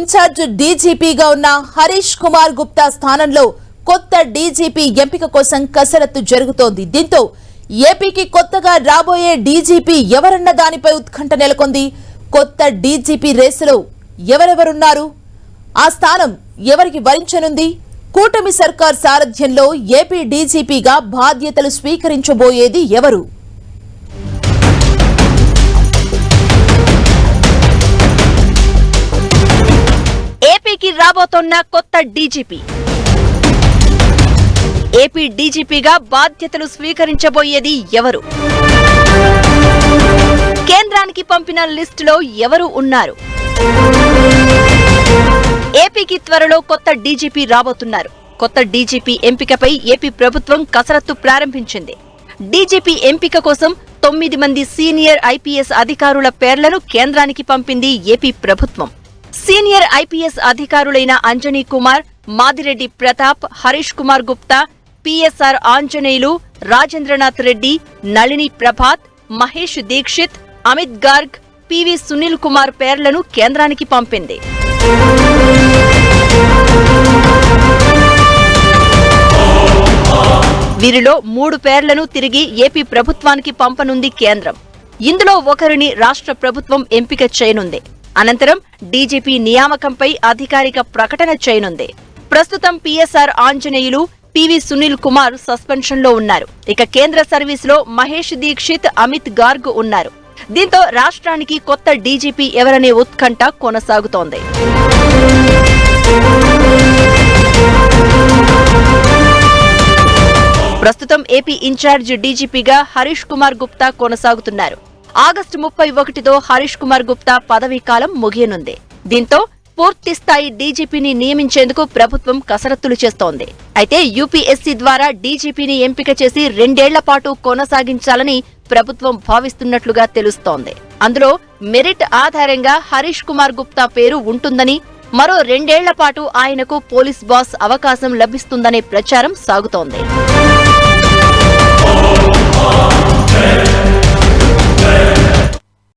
Incharge డీజీపీగా ఉన్న హరీష్ కుమార్ గుప్తా స్థానంలో కొత్త డీజీపీ ఎంపిక కోసం కసరత్తు జరుగుతోంది. దీంతో ఏపీకి కొత్తగా రాబోయే డీజీపీ ఎవరన్న దానిపై ఉత్కంఠ నెలకొంది. కొత్త డీజీపీ రేసులో ఎవరెవరున్నారు, ఆ స్థానం ఎవరికి వరించనుంది, కూటమి సర్కార్ సారథ్యంలో ఏపీ డీజీపీగా బాధ్యతలు స్వీకరించబోయేది ఎవరు? ఏపీకి రాబోతున్న కొత్త డీజీపీ, ఏపీ డీజీపీగా బాధ్యతలు స్వీకరించబోయేది ఎవరు? కేంద్రానికి పంపిన లిస్టులో ఎవరు ఉన్నారు? ఏపీకి త్వరలో కొత్త డీజీపీ రాబోతున్నారు. కొత్త డీజీపీ ఎంపికపై ఏపీ ప్రభుత్వం కసరత్తు ప్రారంభించింది. డీజీపీ ఎంపిక కోసం 9 మంది సీనియర్ ఐపీఎస్ అధికారుల పేర్లను కేంద్రానికి పంపింది ఏపీ ప్రభుత్వం. సీనియర్ ఐపీఎస్ అధికారులైన అంజనీ కుమార్, మాదిరెడ్డి ప్రతాప్, హరీష్ కుమార్ గుప్తా, పిఎస్ఆర్ ఆంజనేయులు, రాజేంద్రనాథ్ రెడ్డి, నళిని ప్రభాత్, మహేష్ దీక్షిత్, అమిత్ గార్గ్, పివి సునీల్ కుమార్ పేర్లను కేంద్రానికి పంపింది. వీరిలో 3 పేర్లను తిరిగి ఏపీ ప్రభుత్వానికి పంపనుంది కేంద్రం. ఇందులో ఒకరిని రాష్ట్ర ప్రభుత్వం ఎంపిక చేయనుంది. అనంతరం డీజీపీ నియామకంపై అధికారిక ప్రకటన చేయనుంది. ప్రస్తుతం పిఎస్ఆర్ ఆంజనేయులు, పివి సునీల్ కుమార్ సస్పెన్షన్లో ఉన్నారు. ఇక కేంద్ర సర్వీసులో మహేష్ దీక్షిత్, అమిత్ గార్గ్ ఉన్నారు. దీంతో రాష్ట్రానికి కొత్త డీజీపీ ఎవరనే ఉత్కంఠ కొనసాగుతోంది. ప్రస్తుతం ఏపీ ఇన్ఛార్జ్ డీజీపీగా హరీష్ కుమార్ గుప్తా కొనసాగుతున్నారు. ఆగస్టు 31తో హరీష్ కుమార్ గుప్తా పదవీ కాలం ముగియనుంది. దీంతో పూర్తిస్థాయి డీజీపీని నియమించేందుకు ప్రభుత్వం కసరత్తులు చేస్తోంది. అయితే యూపీఎస్సీ ద్వారా డీజీపీని ఎంపిక చేసి 2 ఏళ్ల పాటు కొనసాగించాలని ప్రభుత్వం భావిస్తున్నట్లుగా తెలుస్తోంది. అందులో మెరిట్ ఆధారంగా హరీష్ కుమార్ గుప్తా పేరు ఉంటుందని, మరో 2 ఏళ్ల పాటు ఆయనకు పోలీస్ బాస్ అవకాశం లభిస్తుందనే ప్రచారం సాగుతోంది.